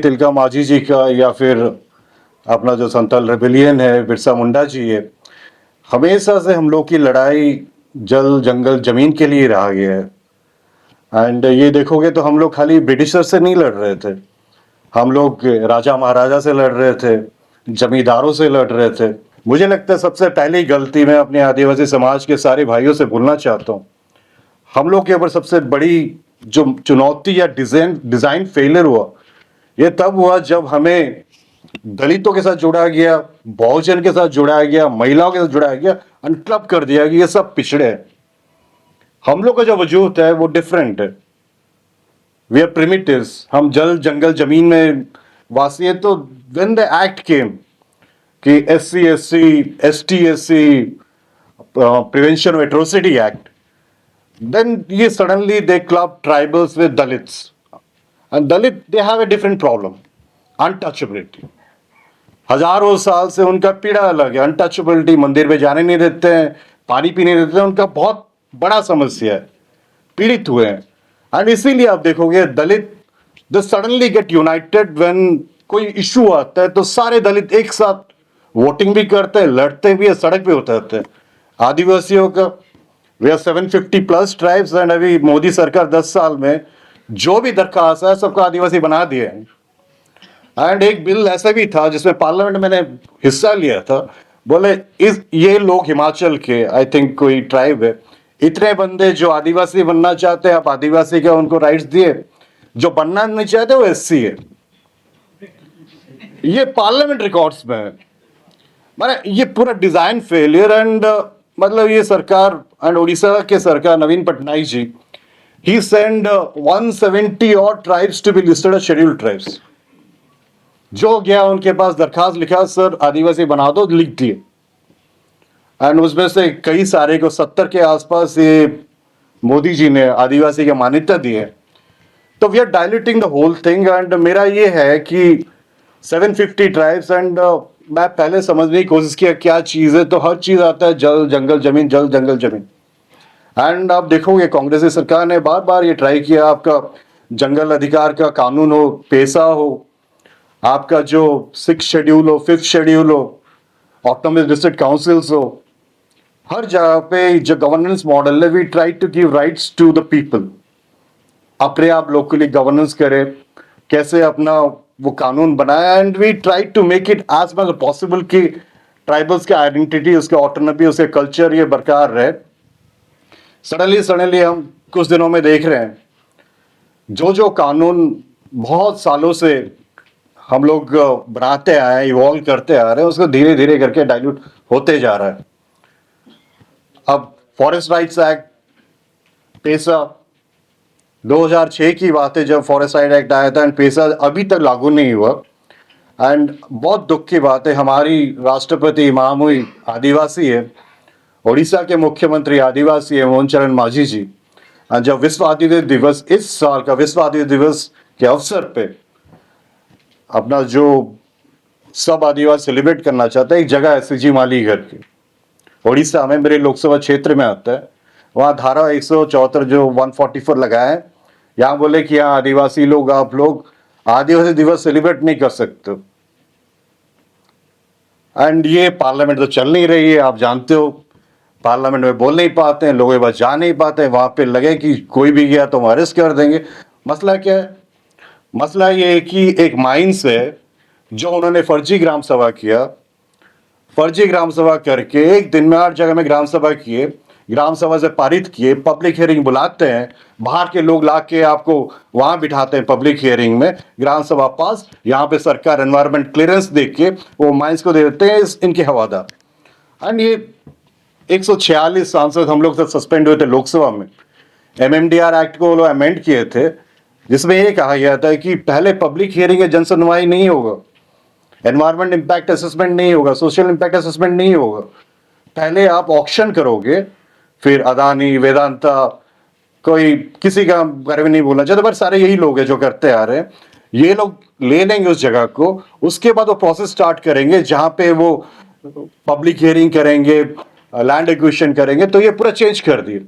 तिलका मांझी जी का या फिर अपना जो संथाल रेबेलियन है, बिरसा मुंडा जी है, हमेशा से हम लोग की लड़ाई जल, जंगल, ज़मीन के लिए रहा गया है। एंड ये देखोगे तो हम लोग खाली ब्रिटिशर से नहीं लड़ रहे थे, हम लोग राजा महाराजा से लड़ रहे थे, जमींदारों से लड़ रहे थे। मुझे लगता है सबसे पहली गलती मैं अपने आदिवासी समाज के सारे भाइयों से बोलना चाहता हूँ। हम लोग के ऊपर सबसे बड़ी जो चुनौती या डिजाइन फेलियर हुआ, ये तब हुआ जब हमें दलितों के साथ जोड़ा गया, बहुजन के साथ जोड़ा गया, महिलाओं के साथ जोड़ा गया, अनक्लब कर दिया कि ये सब पिछड़े हैं। हम लोग का जो वजूद है वो डिफरेंट है। वी आर प्रिमिटिव्स, हम जल, जंगल, जमीन में वासी है। तो व्हेन द एक्ट केम कि SC SC ST SC prevention of atrocity act, then ये suddenly they club tribals with Dalits, and Dalit they have a different problem, untouchability. हजारों साल से उनका पीड़ा अलग है, अनटचेबिलिटी, मंदिर में जाने नहीं देते हैं, पानी पीने नहीं देते हैं, उनका बहुत बड़ा समस्या है, पीड़ित हुए हैं। एंड इसीलिए आप देखोगे Dalit they suddenly get united when कोई इशू आता है, तो सारे दलित एक साथ वोटिंग भी करते हैं, लड़ते भी है, सड़क पे उतरते हैं। आदिवासियों का we are 750 plus tribes, and अभी मोदी सरकार 10 साल में जो भी दरखास्त है सबको आदिवासी बना दिए हैं। एंड एक बिल ऐसा भी था जिसमें पार्लियामेंट मैंने हिस्सा लिया था, बोले इस ये लोग हिमाचल के आई थिंक कोई ट्राइब है, इतने बंदे जो आदिवासी बनना चाहते हैं, आप आदिवासी का उनको राइट्स दिए, जो बनना नहीं चाहते वो SC है। ये पार्लियामेंट रिकॉर्ड्स में है। माने ये पूरा डिजाइन फेलियर। एंड मतलब ये सरकार एंड उड़ीसा के सरकार नवीन पटनायक जी, ही सेंड 170 और tribes to be listed as scheduled tribes. जो गया उनके पास दरखास्त लिखा, सर आदिवासी बना दो, लिख दिए। एंड उसमें से कई सारे को 70 के आसपास ये मोदी जी ने आदिवासी की मान्यता दी है। तो we are diluting the whole thing. And मेरा ये है कि 750 ट्राइब्स, एंड मैं पहले समझने की कोशिश किया क्या चीज़ है, तो हर चीज़ आता है जल, जंगल, जमीन, जल, जंगल, जमीन। एंड आप देखोगे कांग्रेस की सरकार ने बार बार ये ट्राई किया, आपका जंगल अधिकार का कानून हो, पेशा हो, आपका जो 6th शेड्यूल हो, 5th शेड्यूल हो, ऑटोनोमस डिस्ट्रिक्ट काउंसिल्स हो, हर जगह पे जो गवर्नेंस मॉडल है, we try to give rights to the people. अपने आप लोकली गवर्नेंस करे, कैसे अपना वो कानून बनाया। And we try to make it as much possible कि ट्राइबल्स के आइडेंटिटी, उसके ऑटोनॉमी, उसके कल्चर ये बरकरार रहे। सडनली हम कुछ दिनों में देख रहे हैं जो जो कानून बहुत सालों से हम लोग बनाते आए, इवॉल्व करते आ रहे हैं, उसको धीरे धीरे करके डाइल्यूट होते जा रहा है। अब फॉरेस्ट राइट्स एक्ट, पेशा 2006 की बात है जब फॉरेस्ट राइट एक्ट आया था, एंड पेशा अभी तक लागू नहीं हुआ। एंड बहुत दुख की बात है, हमारी राष्ट्रपति महामहिम आदिवासी है, उड़ीसा के मुख्यमंत्री आदिवासी है, मोहन चरण मांझी जी। जब विश्व आदिवासी दिवस, इस साल का विश्व आदिवासी दिवस के अवसर पे अपना जो सब आदिवासी सेलिब्रेट करना चाहता है, एक जगह है सिजी माली घर की, उड़ीसा में, मेरे लोकसभा क्षेत्र में आता है। वहाँ धारा 174 जो 144 लगाया है, यहाँ बोले कि यहाँ आदिवासी लोग, आप लोग आदिवासी दिवस सेलिब्रेट नहीं कर सकते। एंड ये पार्लियामेंट तो चल नहीं रही है, आप जानते हो, पार्लियामेंट में बोल नहीं पाते हैं, लोग बस जा नहीं पाते हैं। वहाँ पे लगे कि कोई भी गया तो हम अरेस्ट कर देंगे। मसला क्या है? मसला ये है कि एक माइंस है जो उन्होंने फर्जी ग्राम सभा किया, फर्जी ग्राम सभा करके एक दिन में 8 जगह में ग्राम सभा किए, ग्राम सभा से पारित किए, पब्लिक हियरिंग बुलाते हैं, बाहर के लोग ला के आपको वहां बिठाते हैं पब्लिक हियरिंग में, ग्राम सभा पास, यहाँ पे सरकार एनवायरमेंट क्लियरेंस दे के वो माइंस को दे देते हैं इनके हवादार। एंड ये 146 सांसद हम लोग सस्पेंड हुए थे लोकसभा में। MMDR एक्ट को वो लोग अमेंड किए थे, जिसमें ये कहा गया था कि पहले पब्लिक हियरिंग में जनसुनवाई नहीं होगा, एनवायरमेंट इंपैक्ट असेसमेंट नहीं होगा, सोशल इंपैक्ट असेसमेंट नहीं होगा, पहले आप ऑक्शन करोगे, फिर अदानी, वेदांता, कोई किसी का बारे में नहीं बोलना चाहते, पर सारे यही लोग हैं जो करते आ रहे हैं। ये लोग ले लेंगे उस जगह को, उसके बाद वो प्रोसेस स्टार्ट करेंगे जहां पे वो पब्लिक हियरिंग करेंगे, लैंड एक्विजिशन करेंगे। तो ये पूरा चेंज कर दिए।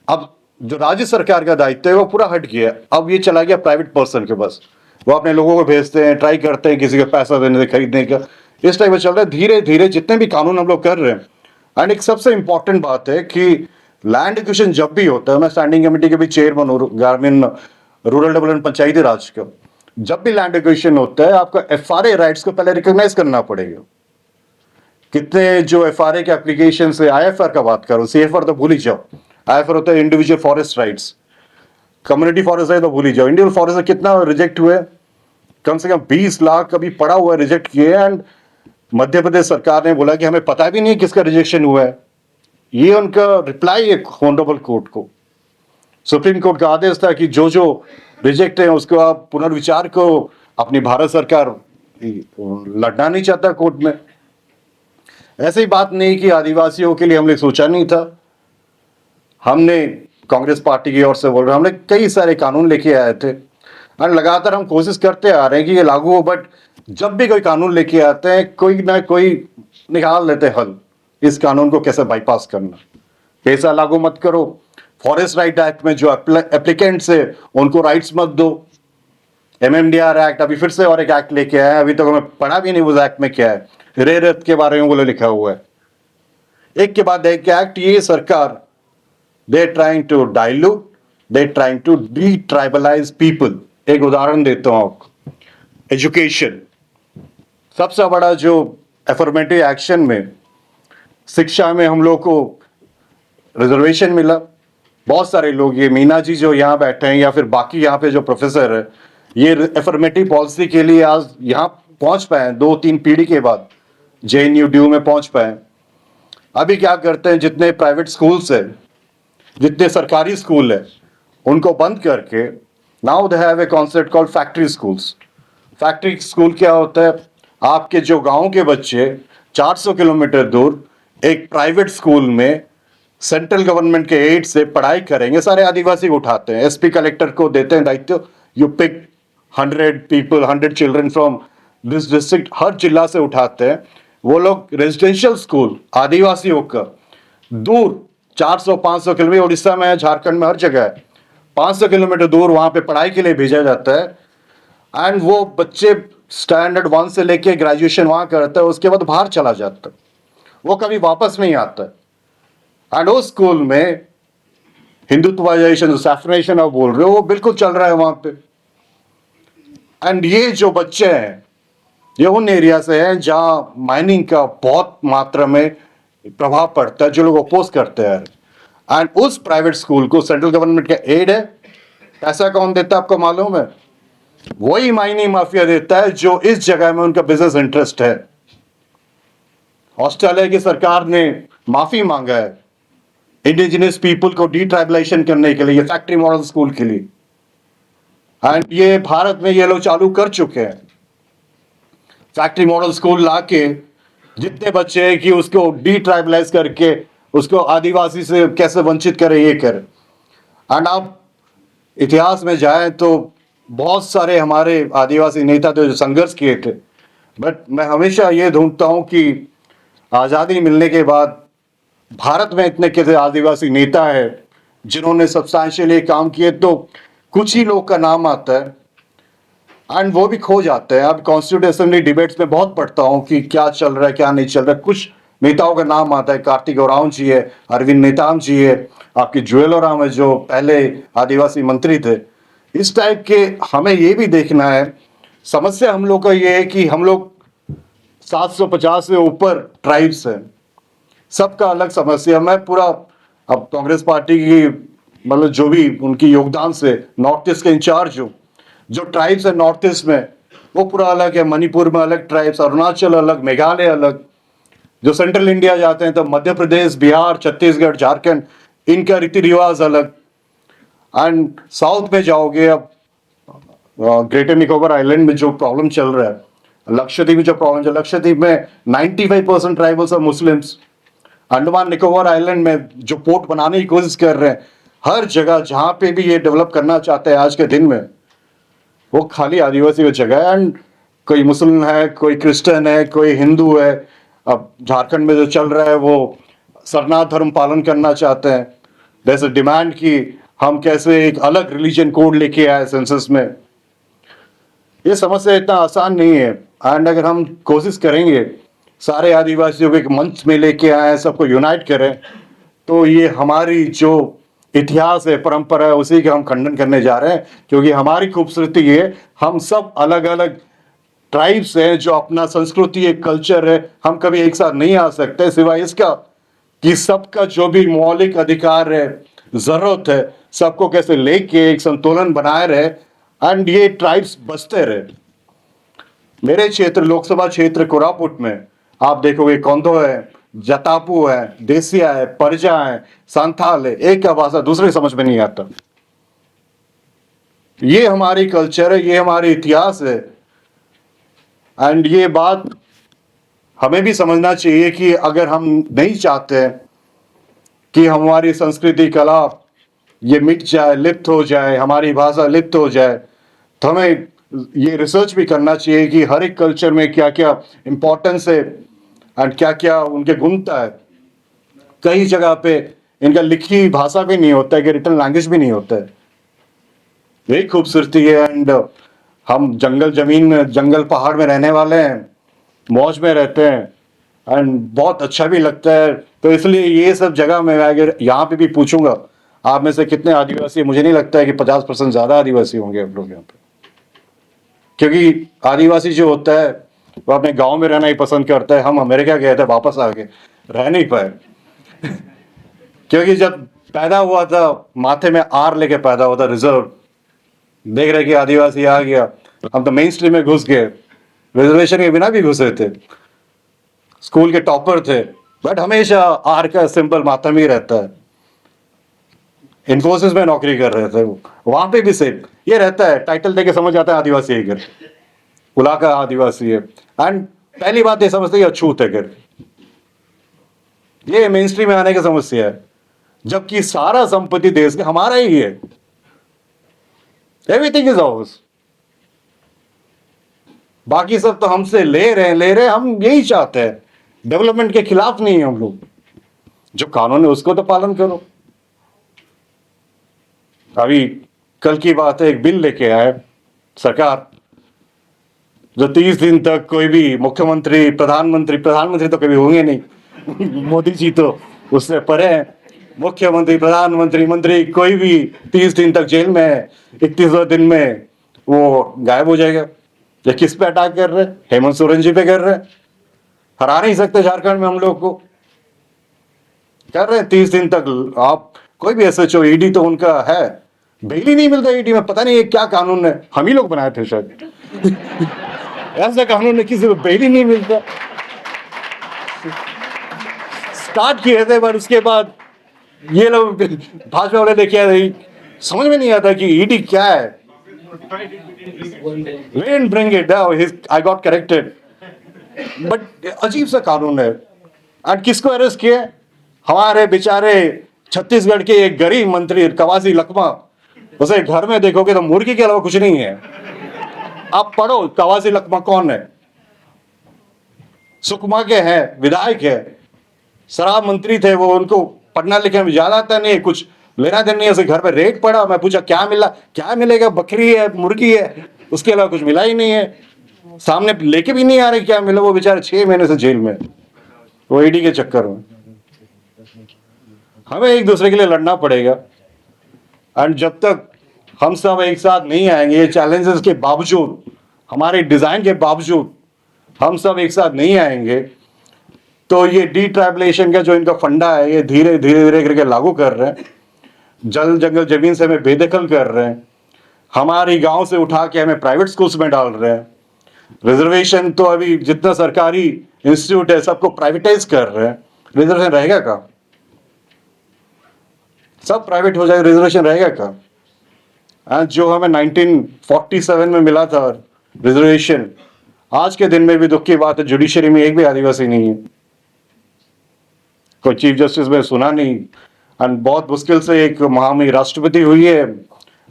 अब जो राज्य सरकार का दायित्व है वो पूरा हट गया, अब ये चला गया प्राइवेट पर्सन के पास। वो अपने लोगों को भेजते हैं, ट्राई करते हैं किसी को पैसा देने से खरीदने का, इस टाइप में चल रहा है। धीरे धीरे जितने भी कानून हम लोग कर रहे हैं, एंड एक सबसे इंपॉर्टेंट बात है कि लैंड एक्विजिशन जब भी होता है, मैं स्टैंडिंग कमेटी के भी चेयरमैन हूँ ग्रामीण रूरल डेवलपमेंट पंचायती राज का, जब भी लैंड एक्विजिशन होता है आपको एफआरए राइट्स को पहले रिकॉग्नाइज करना पड़ेगा। कितने जो एफआरए के एप्लीकेशन से, आईएफआर का बात करो, सीएफआर तो भूल ही जाओ, आईएफआर होता है individual forest rights, community forest right तो भूल ही जाओ, इंडिविजुअल फॉरेस्ट कितना रिजेक्ट हुए, कम से कम 20 लाख अभी पड़ा हुआ है रिजेक्ट किए। एंड मध्य प्रदेश सरकार ने बोला कि हमें पता भी नहीं किसका रिजेक्शन हुआ है। ये उनका रिप्लाई है ऑनरेबल कोर्ट को। सुप्रीम कोर्ट का आदेश था कि जो जो रिजेक्ट है उसको आप पुनर्विचार को अपनी भारत सरकार लड़ना नहीं चाहता कोर्ट में। ऐसी बात नहीं कि आदिवासियों के लिए हमने सोचा नहीं था। हमने कांग्रेस पार्टी की ओर से बोल रहे, हमने कई सारे कानून लेके आए थे और लगातार हम कोशिश करते आ रहे हैं कि ये लागू हो, बट जब भी कोई कानून लेके आते हैं कोई ना कोई निकाल लेते हैं हल, इस कानून को कैसे बाईपास करना, कैसा लागू मत करो। फॉरेस्ट राइट एक्ट में जो एप्लीकेंट्स है उनको राइट्स मत दो। एमएमडीआर एक्ट अभी फिर से और एक एक्ट लेके आया है, अभी तक तो हमें पढ़ा भी नहीं उस एक्ट में क्या है, रेयर अर्थ के बारे में बोले लिखा हुआ है। एक के बाद एक एक्ट, ये सरकार they trying to dilute, they trying to detribalize people. एक उदाहरण देता हूं आपको, एजुकेशन सबसे बड़ा जो एफर्मेटिव एक्शन में, शिक्षा में हम लोग को रिजर्वेशन मिला। बहुत सारे लोग, ये मीना जी जो यहाँ बैठे हैं या फिर बाकी यहाँ पे जो प्रोफेसर है, ये एफर्मेटिव पॉलिसी के लिए आज यहाँ पहुंच पाए, 2-3 पीढ़ी के बाद जेएनयू ड्यू में पहुंच पाए। अभी क्या करते हैं, जितने प्राइवेट स्कूल्स है, जितने सरकारी स्कूल है, उनको बंद करके now they have a concept called factory schools. Factory school क्या होता है, आपके जो गांव के बच्चे 400 किलोमीटर दूर एक प्राइवेट स्कूल में सेंट्रल गवर्नमेंट के एड से पढ़ाई करेंगे। सारे आदिवासी उठाते हैं, एसपी कलेक्टर को देते हैं दायित्व, you pick 100 people, 100 children from this district, हर जिला से उठाते हैं। वो लोग रेजिडेंशियल स्कूल आदिवासियों का दूर 400-500 किलोमीटर, उड़ीसा में है, झारखंड में हर जगह है, 500 किलोमीटर दूर वहां पे पढ़ाई के लिए भेजा जाता है। एंड वो बच्चे स्टैंडर्ड 1 से लेके ग्रेजुएशन वहां करता है, उसके बाद बाहर चला जाता है, वो कभी वापस नहीं आता है। एंड उस स्कूल में हिंदुत्वाइजेशन, सैफरेशन आप बोल रहे हो, वो बिल्कुल चल रहा है वहां पे। एंड ये जो बच्चे हैं ये उन एरिया से हैं जहां माइनिंग का बहुत मात्रा में प्रभाव पड़ता है, जो लोग अपोज करते हैं। एंड उस प्राइवेट स्कूल को सेंट्रल गवर्नमेंट का एड है, पैसा कौन देता है आपको मालूम है? वही माइनिंग माफिया देता है जो इस जगह में उनका बिजनेस इंटरेस्ट है। ऑस्ट्रेलिया की सरकार ने माफी मांगा है इंडिजिनस पीपल को डिट्राइबलाइजेशन करने के लिए, फैक्ट्री मॉडल स्कूल के लिए। एंड ये भारत में ये लोग चालू कर चुके हैं, फैक्ट्री मॉडल स्कूल लाके जितने बच्चे हैं कि उसको डिट्राइबलाइज करके उसको आदिवासी से कैसे वंचित करें, ये करें। एंड आप इतिहास में जाएं तो बहुत सारे हमारे आदिवासी नेता थे जो संघर्ष किए थे, बट मैं हमेशा ये ढूंढता हूं कि आज़ादी मिलने के बाद भारत में इतने कैसे आदिवासी नेता है जिन्होंने सब्सटैंशियली काम किए, तो कुछ ही लोग का नाम आता है एंड वो भी खो जाते हैं। अब कॉन्स्टिट्यूंट असेंबली डिबेट्स में बहुत पढ़ता हूं कि क्या चल रहा है क्या नहीं चल रहा है, कुछ नेताओं का नाम आता है, कार्तिक ओरांव जी है, अरविंद नेताम जी है, आपके जुएल ओराम है जो पहले आदिवासी मंत्री थे। इस टाइप के हमें ये भी देखना है। समस्या हम लोग का ये है कि हम लोग 750 से ऊपर ट्राइब्स हैं, सबका अलग समस्या। मैं पूरा अब कांग्रेस पार्टी की मतलब जो भी उनकी योगदान से नॉर्थ ईस्ट के इंचार्ज हूँ, जो ट्राइब्स है नॉर्थ ईस्ट में वो पूरा अलग है। मणिपुर में अलग ट्राइब्स, अरुणाचल अलग, मेघालय अलग। जो सेंट्रल इंडिया जाते हैं तो मध्य प्रदेश, बिहार, छत्तीसगढ़, झारखंड, इनका रीति रिवाज अलग। एंड साउथ में जाओगे, अब ग्रेटर निकोबार आइलैंड में जो प्रॉब्लम चल रहा है, लक्षद्वीप में जो प्रॉब्लम चल रहा है, लक्षद्वीप में 95% ट्राइबल्स और मुस्लिम्स। अंडमान निकोबार आइलैंड में जो पोर्ट बनाने की कोशिश कर रहे हैं, हर जगह जहां पे भी ये डेवलप करना चाहते हैं आज के दिन में, वो खाली आदिवासी की जगह है। एंड कोई मुस्लिम है, कोई क्रिश्चियन है, कोई हिंदू है। अब झारखंड में जो चल रहा है वो सरनाथ धर्म पालन करना चाहते हैं। जैसे डिमांड की हम कैसे एक अलग रिलीजन कोड लेके आए सेंसस में। ये समस्या इतना आसान नहीं है। एंड अगर हम कोशिश करेंगे सारे आदिवासियों को एक मंच में लेके आए, सबको यूनाइट करें, तो ये हमारी जो इतिहास है, परंपरा है, उसी का हम खंडन करने जा रहे हैं। क्योंकि हमारी खूबसूरती ये, हम सब अलग अलग ट्राइब्स हैं, जो अपना संस्कृति एक कल्चर है, हम कभी एक साथ नहीं आ सकते सिवाय इसका कि सबका जो भी मौलिक अधिकार है, जरूरत है, सबको कैसे लेके एक संतुलन बनाए रहे एंड ये ट्राइब्स बचते रहे। मेरे क्षेत्र, लोकसभा क्षेत्र कोरापुट में आप देखोगे कौंधो है, जतापू है, देसिया है, परजा है, संथाल है, एक का भाषा दूसरे समझ में नहीं आता। ये हमारी कल्चर है, ये हमारी इतिहास है। एंड ये बात हमें भी समझना चाहिए कि अगर हम नहीं चाहते कि हमारी संस्कृति, कला ये मिट जाए, लिप्त हो जाए, हमारी भाषा लिप्त हो जाए, तो हमें ये रिसर्च भी करना चाहिए कि हर एक कल्चर में क्या क्या इंपॉर्टेंस है एंड क्या क्या उनके गुणता है। कई जगह पे इनका लिखी भाषा भी नहीं होता है, कि रिटन लैंग्वेज भी नहीं होता है। यही खूबसूरती है। एंड हम जंगल जमीन में, जंगल पहाड़ में रहने वाले हैं, मौज में रहते हैं एंड बहुत अच्छा भी लगता है। तो इसलिए ये सब जगह में अगर यहाँ पे भी पूछूंगा आप में से कितने आदिवासी है, मुझे नहीं लगता है कि 50% ज्यादा आदिवासी होंगे आप लोग यहाँ पे। क्योंकि आदिवासी जो होता है वो अपने गांव में रहना ही पसंद करता है। हम अमेरिका गए थे, वापस आ गए, रह नहीं पाए। क्योंकि जब पैदा हुआ था माथे में आर लेके पैदा हुआ था, रिजर्व। देख रहे कि आदिवासी आ गया, हम तो मेन स्ट्रीम में घुस गए, रिजर्वेशन के बिना भी घुसे थे, स्कूल के टॉपर थे, बट हमेशा आर का सिंबल माथा में ही रहता है। इन्फोसिस में नौकरी कर रहे थे वो, वहां पे भी सेम ये रहता है, टाइटल देके समझ आता है आदिवासी है घर, उला का आदिवासी है। एंड पहली बात ये समझते हैं अछूत है घर, ये मेन स्ट्रीम में आने की समस्या है। जबकि सारा संपत्ति देश का हमारा ही है, एवरीथिंग इज आवर्स। बाकी सब तो हमसे ले रहे हैं, हम यही चाहते हैं। डेवलपमेंट के खिलाफ नहीं है हम लोग, जो कानून है उसको तो पालन करो। अभी कल की बात है, एक बिल लेके आए सरकार, जो 30 दिन तक कोई भी मुख्यमंत्री, प्रधानमंत्री तो कभी होंगे नहीं मोदी जी तो उससे परे हैं। मुख्यमंत्री, प्रधानमंत्री, मंत्री कोई भी 30 दिन तक जेल में है, 31वें दिन में वो गायब हो जाएगा। ये किस पे अटैक कर रहे हैं? हेमंत सोरेन जी पे कर रहे हैं। हरा नहीं सकते झारखंड में हम लोग को, कर रहे हैं 30 दिन तक। आप कोई भी एसएचओ, ईडी तो उनका है, बेल ही नहीं मिलता ईडी में। पता नहीं ये क्या कानून है, हम ही लोग बनाए थे शायद ऐसा कानून है, किसी को बेल ही नहीं मिलता। स्टार्ट किए थे, पर उसके बाद ये लोग भाजपा वाले देखे, समझ में नहीं आता कि ईडी क्या है। Didn't bring it down. I got corrected. But अजीब सा कानून है। और किसको अरेस्ट किया? हमारे बेचारे छत्तीसगढ़ के एक गरीब मंत्री कवासी लखमा, उसे घर में देखोगे तो मुर्गी के अलावा कुछ नहीं है। आप पढ़ो कवासी लखमा कौन है। सुकमा के हैं, विधायक है, शराब मंत्री थे वो, उनको पढ़ना लिखना में ज्यादा आता नहीं, कुछ लेना देना नहीं है। उसे घर पे रेट पड़ा, मैं पूछा क्या मिला, क्या मिलेगा, बकरी है, मुर्गी है, उसके अलावा कुछ मिला ही नहीं है। सामने लेके भी नहीं आ रहे क्या मिला। वो बेचारे 6 महीने से जेल में, वो ईडी के चक्कर में। हमें एक दूसरे के लिए लड़ना पड़ेगा। एंड जब तक हम सब एक साथ नहीं आएंगे, ये चैलेंजेस के बावजूद, हमारे डिजाइन के बावजूद हम सब एक साथ नहीं आएंगे, तो ये डिट्राइबलेशन का जो इनका फंडा है, ये धीरे धीरे करके लागू कर रहे हैं। जल जंगल जमीन से हमें बेदखल कर रहे हैं, हमारी गांव से उठा के हमें प्राइवेट स्कूल्स में डाल रहे हैं। रिजर्वेशन तो अभी जितना सरकारी इंस्टीट्यूट है सबको प्राइवेटाइज कर रहे हैं। रिजर्वेशन रहेगा का? सब प्राइवेट हो जाए, रिजर्वेशन रहेगा का? जो हमें 1947 में मिला था रिजर्वेशन, आज के दिन में भी दुख की बात है जुडिशरी में एक भी आदिवासी नहीं है। कोई चीफ जस्टिस में सुना नहीं। एंड बहुत मुश्किल से एक महामहिम राष्ट्रपति हुई है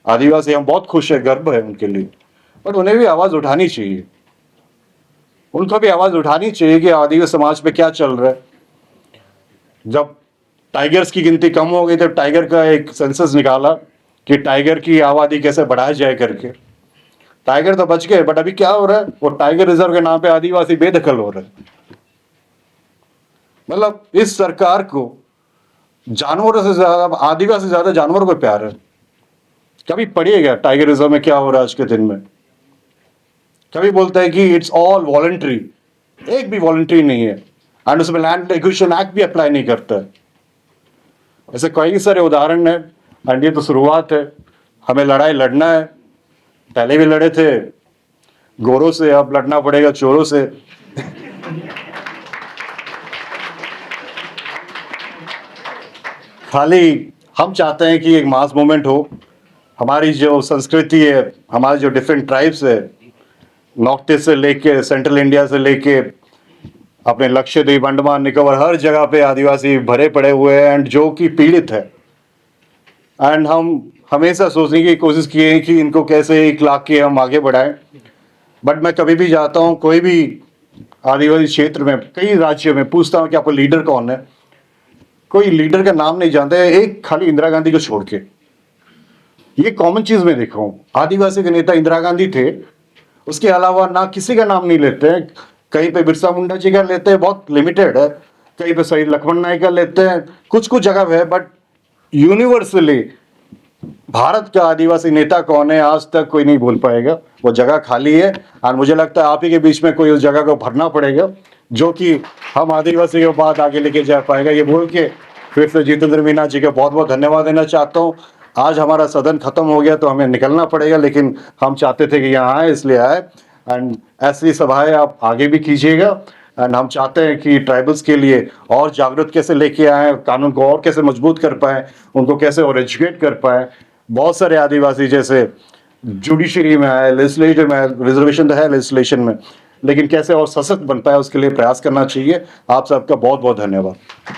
आदिवासी। हम बहुत खुश है, गर्व है उनके लिए, बट उन्हें भी आवाज उठानी चाहिए। उनको भी आवाज उठानी चाहिए कि आदिवासी समाज पे क्या चल रहा है। जब टाइगर्स की गिनती कम हो गई तब टाइगर का एक सेंसस निकाला कि टाइगर की आबादी कैसे बढ़ाई जाए करके, टाइगर तो बच गए, बट अभी क्या हो रहा है, वो टाइगर रिजर्व के नाम पे आदिवासी बेदखल हो रहे हैं। मतलब इस सरकार को जानवरों से ज्यादा, आदिवासी से ज्यादा जानवरों को प्यार है। कभी पढ़िएगा टाइगर रिजर्व में क्या हो रहा है आज के दिन में। कभी बोलता है कि इट्स ऑल वॉलंटरी, एक भी वॉलंटरी नहीं है, एंड उसमें लैंड एक्विजिशन एक्ट भी अप्लाई नहीं करता है। ऐसे कई सारे उदाहरण है, एंड ये तो शुरुआत है। हमें लड़ाई लड़ना है, पहले भी लड़े थे गोरों से, अब लड़ना पड़ेगा चोरों से। खाली हम चाहते हैं कि एक मास मूवमेंट हो। हमारी जो संस्कृति है, हमारे जो डिफरेंट ट्राइब्स है, नॉर्थ ईस्ट से लेके सेंट्रल इंडिया से लेके अपने लक्षद्वीप, अंडमान निकोबार, हर जगह पे आदिवासी भरे पड़े हुए हैं एंड जो कि पीड़ित है। एंड हम हमेशा सोचने की कोशिश किए हैं कि इनको कैसे एक लाख के हम आगे बढ़ाएं। बट मैं कभी भी जाता हूँ कोई भी आदिवासी क्षेत्र में, कई राज्यों में, पूछता हूँ कि आपका लीडर कौन है, कोई लीडर का नाम नहीं जानते, एक खाली इंदिरा गांधी को छोड़ के। ये कॉमन चीज में देखा हूँ, आदिवासी के नेता इंदिरा गांधी थे, उसके अलावा ना किसी का नाम नहीं लेते हैं। कहीं पे बिरसा मुंडा जी का लेते हैं, बहुत लिमिटेड है, कहीं पे शहीद लक्ष्मण नायक का लेते हैं, कुछ कुछ जगह है, बट यूनिवर्सली भारत का आदिवासी नेता कौन है आज तक कोई नहीं बोल पाएगा। वो जगह खाली है, और मुझे लगता है आप ही के बीच में कोई उस जगह को भरना पड़ेगा, जो कि हम आदिवासी के बाद आगे लेके जा पाएगा। ये बोल के फिर से जितेंद्र मीना जी का बहुत बहुत धन्यवाद देना चाहता हूँ। आज हमारा सदन खत्म हो गया तो हमें निकलना पड़ेगा, लेकिन हम चाहते थे कि यहाँ आए, इसलिए आए। एंड ऐसी सभाएं आप आगे भी कीजिएगा। एंड हम चाहते हैं कि ट्राइबल्स के लिए और जागरूक कैसे लेके आए, कानून को और कैसे मजबूत कर पाए, उनको कैसे और एजुकेट कर पाए। बहुत सारे आदिवासी जैसे जुडिशरी में है, लेजिस्लेटिव में है, रिजर्वेशन तो है लेजिस्लेशन में, लेकिन कैसे और सशक्त बन पाए उसके लिए प्रयास करना चाहिए। आप सबका बहुत बहुत धन्यवाद।